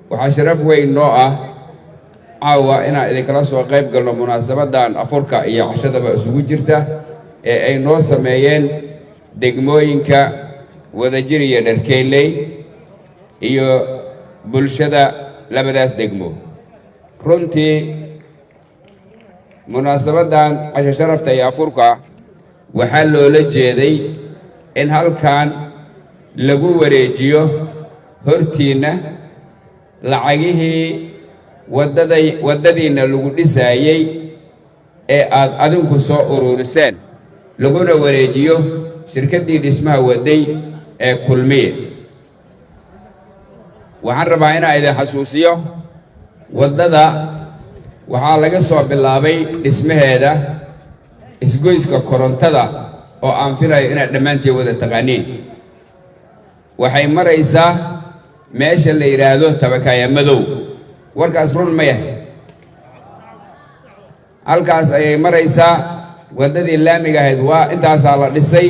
وحشرف وين نوعه عاوة إنا إذا كلاسوا قيب قالوا مناسبة دان أفريقيا إيا عشرة بأسوق جرته أي نوع سمايين دقموين كا وذجري دركيلي إيو بلشدة لبداس دقمو runtii munaasabadan casho sharafta iyo afurka waxaa loola jeeday in halkan lagu wareejiyo hortiina lacagihii wadadiina lagu dhisayay ee aad adinku soo ururiseen laguna wareejiyo shirkaddii dhismaha waday ee kulmiye waxaan rabaa inaan idin xasuusiyo wadada waxaa laga soo bilaabay dhismaheeda isgoyska korontada oo aan filayo inaad dhammaantiin wada taqaaniin waxay maraysaa meesha la yidhaahdo tabakaaya madow warkaas run ma yahay halkaas ayay maraysaa wadadii laamiga ahayd waa intaasaa la dhisay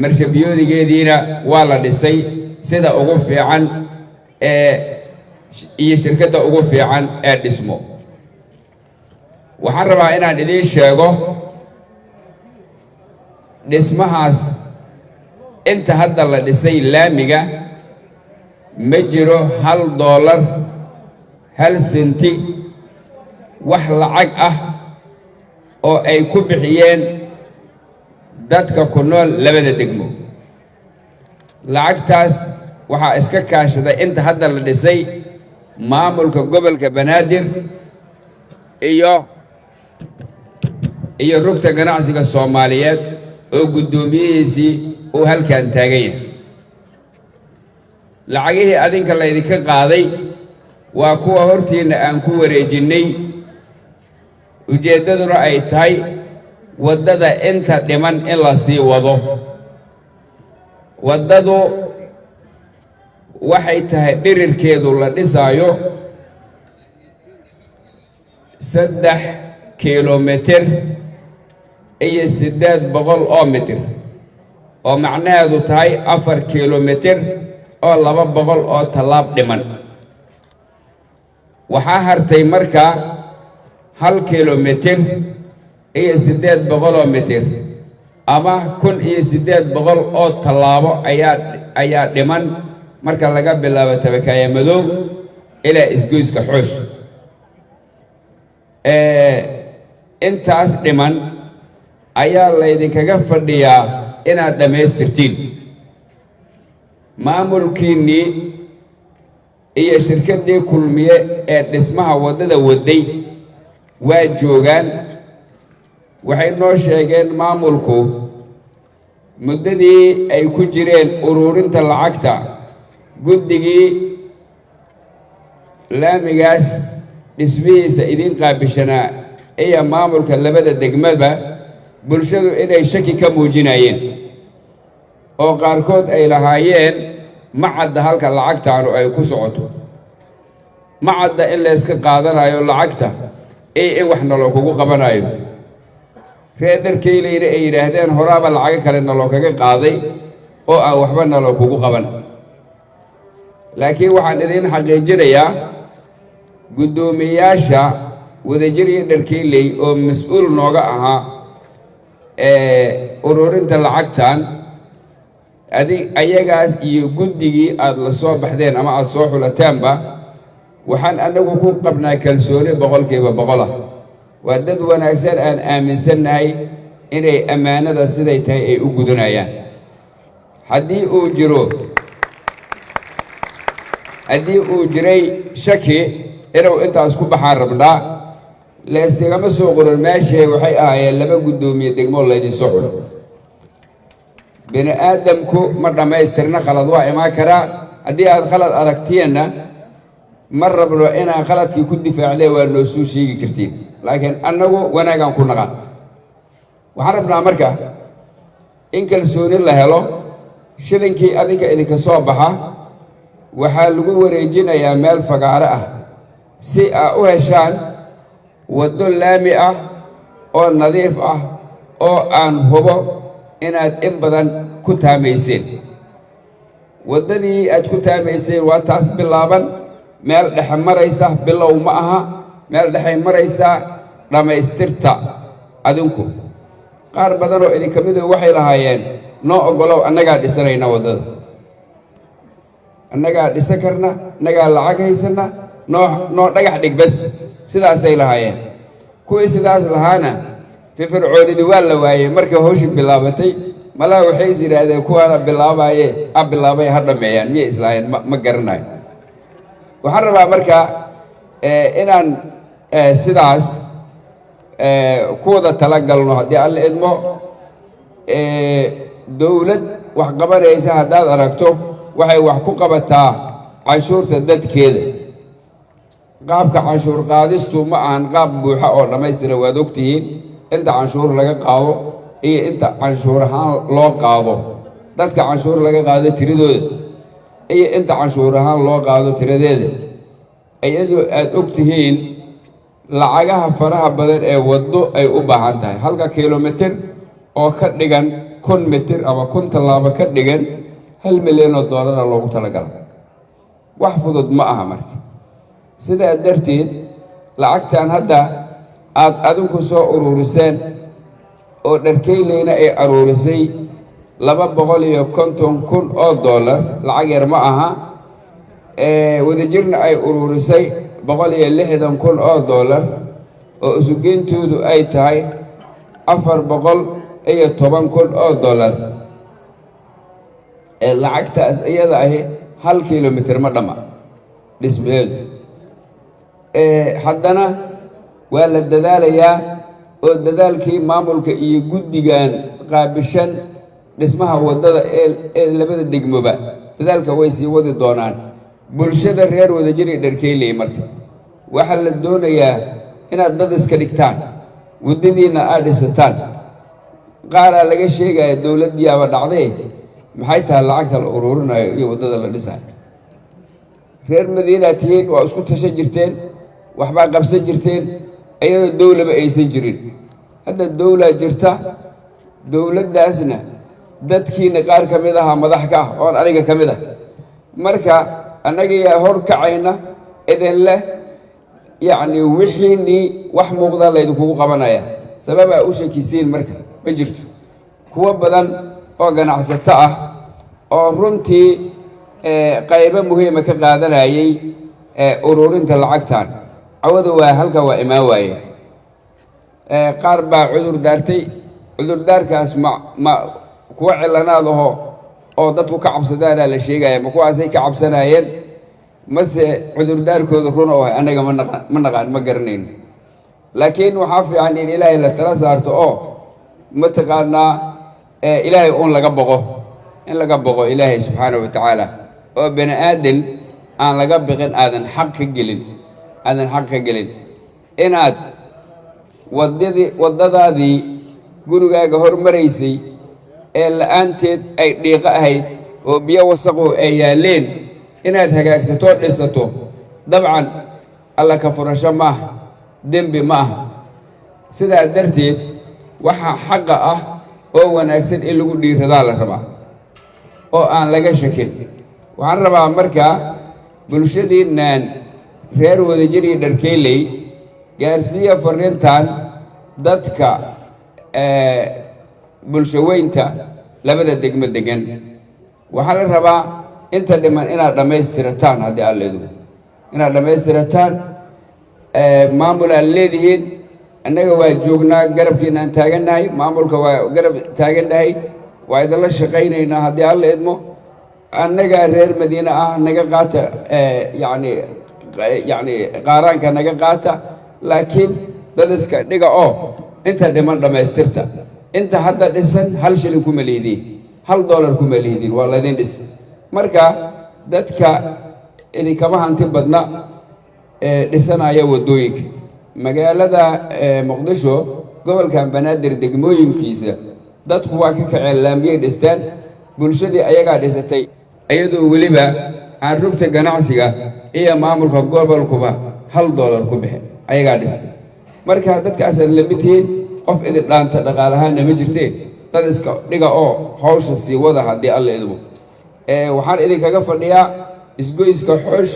marshabiyoodigeediina waa la dhisay sida ugu fiican iyo shirkadda ugu fiican ee dhismo waxaan rabaa inaan idiin sheego dhismahaas inta hadda la dhisay laamiga ma jiro $1 1 senti wax lacag ah oo ay ku bixiyeen dadka ku nool labada degmo lacagtaas waxaa iska kaashaday inta hadda la dhisay maamulka gobolka Banaadir iyo rugta ganacsiga Soomaaliyeed oo gudoomiyihiisii uu halkan taagan yahay lacagihii adinka la idinka qaaday waa kuwa hortiina aan ku wareejinay ujeedaduna ay tahay wadada inta dhiman in la sii wado wadadu waxay tahay dhirirkeedu la dhisaayo 3 kilomitir iyo 800 oo mitir oo macnaheedu tahay 4 kilomitir oo 200 oo talaab dhiman waxaa hartay markaa 1 kilomitir iyo 800 oo mitir ama 1800 oo talaabo ayaa dhiman marka laga bilaabo tabakaaya madow ilaa isgoyska xoosh intaas dhiman ayaa laydinkaga fadhiyaa inaad dhammaystirtiin maamulkiinnii iyo shirkaddii kulmiye ee dhismaha waddada waday waa joogaan waxay noo sheegeen maamulku muddadii ay ku jireen ururinta lacagta guddigii laamigaas dhismihiisa idin qaabishanaa iyo maamulka labada degmaba bulshadu inay shaki ka muujinayeen oo qaarkood ay lahaayeen ma cadda halka lacagtaanu ay ku socoto ma cadda in la iska qaadanayo lacagta in wax naloo kugu qabanayo reer dharkeylayna ay yidhaahdeen horaaba lacago kale naloo kaga qaaday oo aan waxba naloo kugu qaban laakiin waxaan idiin xaqiijinayaa guddoomiyaasha wadajir iyo dharkeyley oo mas'uul nooga ahaa ururinta lacagtan ayagaas iyo guddigii aad la soo baxdeen ama aad soo xulateenba waxaan anagu ku qabnaa kalsooni 100% ah waa dad wanaagsan aan aaminsannahay inay ammaanada siday tahay ay u gudanayaan haddii uu jiray shaki inuu intaas ku baxaan rabnaa leesigama soo qoran meeshay waxay ahaayeen 2 guddoomiye degmo laydin soo xulo bini aadamku ma dhammaystirna khalad waa imaan karaa haddii aad khalad aragteenna ma rabno inaan khaladkii ku difaacnay waa noo soo sheegi kartiin laakiin annagu wanaagaan ku naqan waxaan rabnaa marka in kalsooni la helo shilinkii adinka idinka soo baxa waxaa lagu wareejinayaa meel fagaare ah si aa u heshaan waddo laami ah oo nadiif ah oo aan hubo inaad in badan ku taamayseen waddadii aad ku taamayseen waa taas bilaaban meel dhexe maraysa bilow ma aha meel dhexe maraysa dhamaystirta adinku qaar badan oo idin kamid waxay lahaayeen noo ogolow annagaa dhisanayna wadada annagaa dhisa karna annagaa lacag haysana noo dhagax dhig bas sidaasay lahaayeen kuwii sidaas lahaana fircoonidii waa la waayey markii hawshii bilaabatay malaa waxay is yidhaahdeen kuwaana bilaabay ha dhameeyaan miyay islaayeen ma garanayo waxaan rabaa marka inaan sidaas ku wada talagalno haddii alla idmo dowlad wax qabanaysa haddaad aragto waxay wax ku qabataa canshuurta dadkeeda qaabka canshuur qaadistu ma ahan qaab buuxa oo dhammaystira waad ogtihiin inta canshuur laga qaado iyo inta canshuur ahaan loo qaado dadka canshuur laga qaado tiradooda iyo inta canshuur ahaan loo qaado tiradeeda iyadoo aad ogtihiin lacagaha faraha badan ee waddo ay u baahan tahay halka kilomitir oo ka dhigan 1,000 mitir ama 1,000 tallaabo ka dhigan $1 milyan loogu talagalay wax fudud ma aha marka sidaa darteed lacagtan hadda aad adinku soo ururiseen oo dharkeyleyna ay aruurisay $250,000 lacag yar ma aha wadajirna ay ururisay $160,000 oo isugeentoodu ay tahay $410,000 lacagtaas iyada ahi 1 kilomitir ma dhama dhismeedu haddana waa la dadaalayaa oo dadaalkii maamulka iyo guddigan qaabishan dhismaha wadada ee labada degmoba dadaalka way sii wadi doonaan bulshada reer wadajir ee dharkeyley marka waxa la doonayaa inaad dad iska dhigtaan wadadiina aad dhisataan qaara laga sheegaya dowladdiyaaba dhacday maxay tahay lacagta la ururinayo iyo wadada la dhisayo reer madiina tihiin waa isku tashan jirteen waxbaa qabsan jirteen ayadoo dowlaba aysan jirin hadda dowlaa jirta dowladdaasna dadkiina qaar ka mid aha madax ka ah oon aniga ka mid ah marka annaga hor kacayna idin leh yacni wixiinii wax muuqda laydinkugu qabanaya sababaa u shakisiin marka ma jirto kuwo badan oo ganacsato ah oo runtii qaybo muhiima ka qaadanayay ururinta lacagtan cawada waa halka waa imaan waaye qaar baa cudur daartay cudurdaarkaas ma kuwa cilanaad aho oo dadku ka cabsadaana la sheegaya ma kuwaasay ka cabsanayeen mase cudurdaarkooda run oo annaga ma naqaan ma garanayno laakiin waxaa fiican in ilaahay la tala saarto oo mataqaanaa ilaahay uun laga boqo in laga boqo ilaahay subxaanahu wa tacaala oo bani aadan aan laga biqin aadan xaq ka gelin inaad waddadaadii gurigaaga hormaraysay ee la'aanteed ay dhiiqo ahayd oo biyo wasaqu ay yaaleen inaad hagaagsatoo dhisato dabcan alla ka furasho maaha dembi ma aha sidaa darteed waxaa xaqa ah oo wanaagsan in lagu dhiiradaa la rabaa oo aan laga shakin waxaan rabaa markaa bulshadiinnan reer wadajir iyo dharkeyley gaarsiiya fariintan dadka bulsho weynta labada degmo degan waxaa la rabaa inta dhiman inaad dhammaystirataan haddii alleedu inaad dhammaystirataan maamul aad leedihiin annaga waa joognaa garabkiinaan taagannahay maamulka waa garab taagannahay waa idinla shaqaynaynaa haddii alla idmo annaga reer madiine ah naga qaata yacni qaaraanka naga qaata laakiin dad iska dhiga oo inta dhiman dhammaystirta inta hadda dhisan 1 shilin kuma lihidiin $1 kuma lihidiin waa laydin dhis marka dadka idinkama hanti badna dhisanaya waddooyinka magaalada muqdisho gobolkan banaadir degmooyinkiisa dadku waa ka kaceen laamiyay dhistaan bulshadii ayagaa dhisatay iyadoo weliba aan rugta ganacsiga iyo maamulka gobolkuba $1 ku bixin ayagaa dhistay marka dadkaasaad la mid tihiin qof idin dhaanta dhaqaalahaanna ma jirteen dad iska dhiga oo hawsha sii wada haddii alla idmo waxaan idinkaga fadhiyaa isgoyska xoosh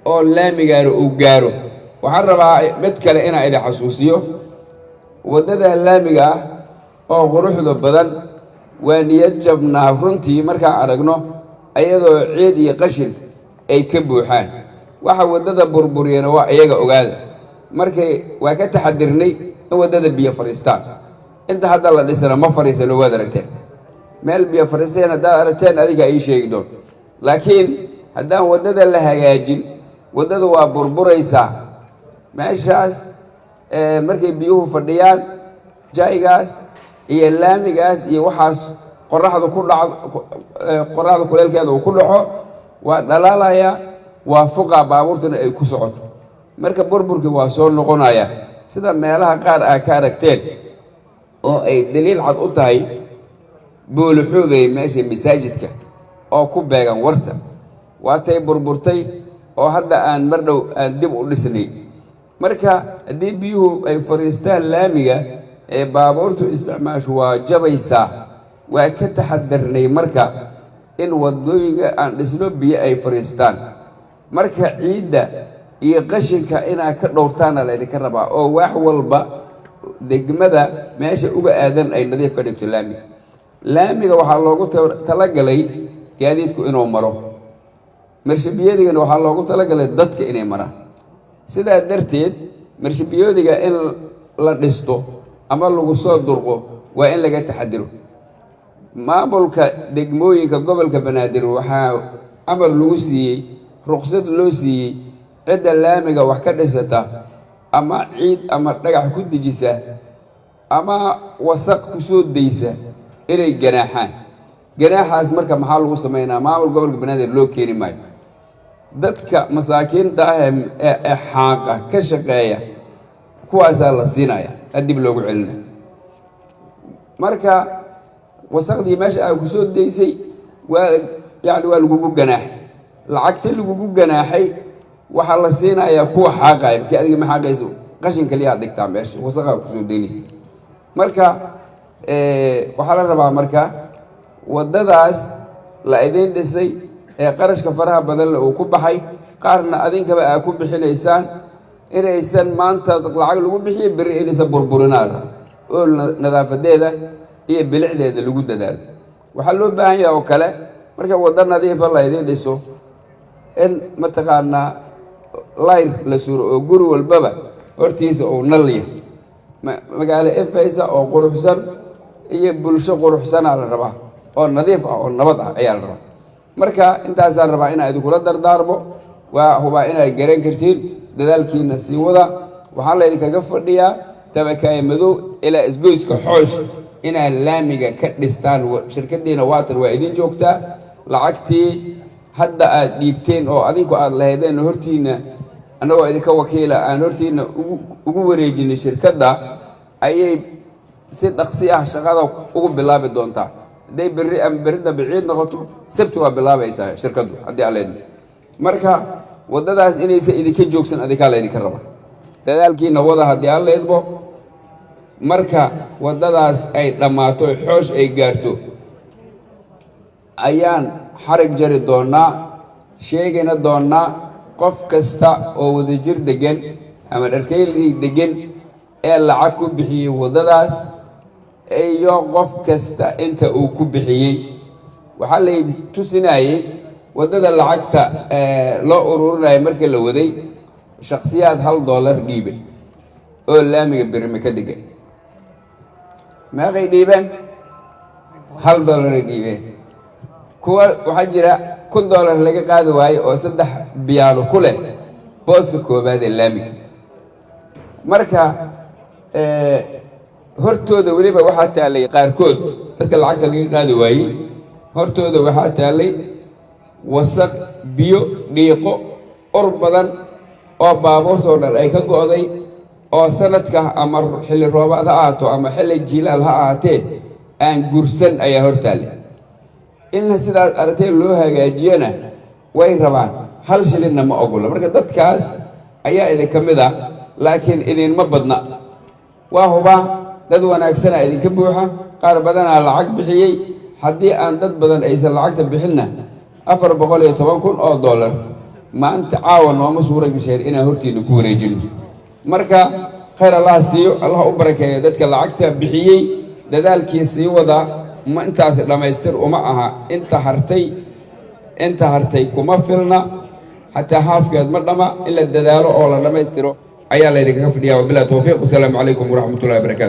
oo laamigaana uu gaaro. waxaan rabaa mid kale inaan idin xasuusiyo waddada laamiga ah oo quruxda badan waa niyad jabnaa runtii markaan aragno ayadoo ciid iyo qashin ay ka buuxaan. waxa waddada burburiyana waa iyaga ogaada. markay waa ka taxadirnay in waddada biyo fadhiistaan. inta hadda la dhisana ma fadhiisano, waad aragteen meel biyo fadhiisteen. haddaad aragteen adiga ii sheegi doon. laakiin haddaan waddada la hagaajin waddada waa burburaysaa. meeshaas markay biyuhu fadhiyaan jaygaas iyo laamigaas iyo waxaas qoraxda ku dhaco, qoraxda kuleelkeeda uu ku dhaco, waa dhalaalaya, waa fuqa baabuurtuna ay ku socoto. marka burburkii waa soo noqonaya sida meelaha qaar aa ka aragteen oo ay daliil cad u tahay buuluxuubay meesha masaajidka oo ku beegan warta waatay burburtay oo hadda aan mar dhow aan dib u dhisnay. marka haddii biyuhu ay fadhiistaan laamiga ee baabuurtu isticmaasho waa jabaysaa. waa ka taxadarnay marka in waddooyinka aan dhisno biyo ay fadhiistaan. marka ciidda iyo qashinka inaad ka dhowrtaana laydinka rabaa oo wax walba degmada meesha uga aadan ay nadiif ka dhigto laamiga. laamiga waxaa loogu talagalay gaadiidku inuu maro. marshabiyodigana waxaa loogu talagalay dadka inay maraan. sidaa darteed marshabiyoodiga in la dhisto ama lagu soo durqo waa in laga taxadiro. maamulka degmooyinka gobolka banaadir waxaa amar lagu siiyey, ruqsad loo siiyey cidda laamiga wax ka dhisata ama ciid ama dhagax ku dejisa ama wasaq ku soo daysa inay ganaaxaan. ganaaxaas marka maxaa lagu samaynaa? maamul gobolka banaadir loo keeni maayo. dadka masaakiinta ah ee xaaqa ka shaqeeya kuwaasaa la siinaya, dib loogu celinaya. marka wasaqdii meesha aa ku soo daysay waa lagugu ganaaxay. lacagta lagugu ganaaxay waxaa la siinayaa kuwa xaaqaya, markii adiga ma xaaqayso qashin kaliya aad dhigtaa meesha wasaqaa kusoo daynaysa. marka waxaa la rabaa marka waddadaas la idiin dhisay ee qarashka faraha badan uu ku baxay, qaarna adinkaba aa ku bixinaysaan, inaysan maanta lacag lagu bixiyo beri inaysan burburinaan oo nadaafadeeda iyo bilicdeeda lagu dadaalo. waxaa loo baahan yahay oo kale marka waddo nadiifa la idiin dhiso in mataqaanaa layr la suro oo guri walbaba hortiisa uu nal yahay. magaalo efaysa oo quruxsan iyo bulsho quruxsanaa la rabaa oo nadiif ah oo nabad ah ayaa la rabaa. marka intaasaan rabaa inaan idinkula dardaarmo. waa hubaa inaad garan kartiin, dadaalkiina sii wada. waxaa laydinkaga fadhiyaa tabakaaya madow ilaa isgoyska xoosh inaad laamiga ka dhistaan. shirkadiina waatan waa idin joogtaa. lacagtii hadda aad dhiibteen oo adinku aad lahaydeen hortiina annagoo idinka wakiila aan hortiina ugu wareejinay shirkadda ayay si dhaqsi ah shaqada ugu bilaabi doontaa. hadday berri ama berri dambe ciid noqoto sabti waa bilaabaysaa shirkaddu haddii aan leedno. marka waddadaas inaysan idinka joogsan adinkaa laydinka raba. dadaalkiina wada haddii aan leedbo. marka waddadaas ay dhammaato xoosh ay gaarto ayaan xarig jari doonnaa, sheegayna doonnaa qof kasta oo wadajir deggan ama dharkeylii deggan ee lacag ku bixiyey waddadaas iyo qof kasta inta uu ku bixiyey. waxaa lay tusinayey waddada lacagta loo ururinaya markii la waday shakhsiyaad $1 dhiibay oo laamiga birime ka degan. meeqay dhiibeen? $1 ay dhiibeen. kuwa waxaa jira $1 laga qaadi waayo oo 3 biyaano ku leh booska koobaad ee laamiga. marka hortooda weliba waxaa taallay qaarkood dadka lacagta laga qaadi waayey hortooda waxaa taallay wasaq, biyo, dhiiqo, ur badan oo baabuurtoo dhan ay ka go'day oo sanadka ama xilli roobaad ha ahaato ama xilli jiilaal ha ahaatee aan gursan ayaa hortaallay. in sidaas aragtay loo hagaajiyana way rabaan, 1 shilinna ma ogola. marka dadkaas ayaa idinka mid ah, laakiin idinma badna. waa hubaa dad wanaagsana idinka buuxa, qaar badanaa lacag bixiyey. haddii aan dad badan aysan lacagta bixinna $410,000 ما أنت عاون وما صورة كشير إنا هرتي نكون رجل مركا خير الله سيو الله أبرك ذاتك العكتة بحيي ذلك يسيو وذا ما أنت لما يستر ومعها أنت هرتي كما فيلنا حتى حاف قد مرنا إلا الدلالة أولا لما يستروا عيال لك كفديا وبلا توفيق والسلام عليكم ورحمة الله وبركاته